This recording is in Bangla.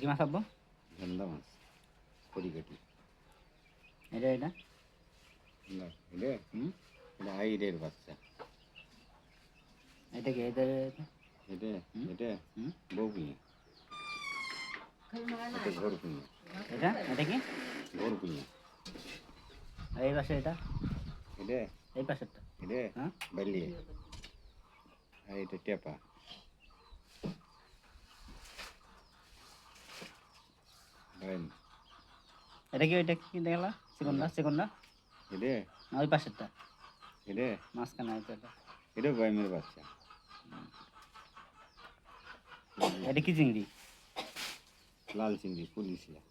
কি মাছ আব্বু? ঝান্দা মাছ কড়িকাটি। এটা এটা না এটা এটা আইরের বাচ্চা। এটা কি এটা এটা হুম? এটা হুম? বউ কুইয়া, এটা ঘর কুইয়া, এটা এটা কি ঘর কুইয়া। এই পাশে এটা এটা এই পাশেরটা এটা হ্যাঁ বালিয়ে, আর এটা টেপা। বাইন এটা কি ওইটা কি দেখলা সেকন্ডা সেকন্ডা এটা না ওই পাশেরটা এটা মাঝখানে এটা এটা এটা বাইমের বাচ্চা। এটা কি চিংড়ি? লাল চিংড়ি পুলিশিয়া।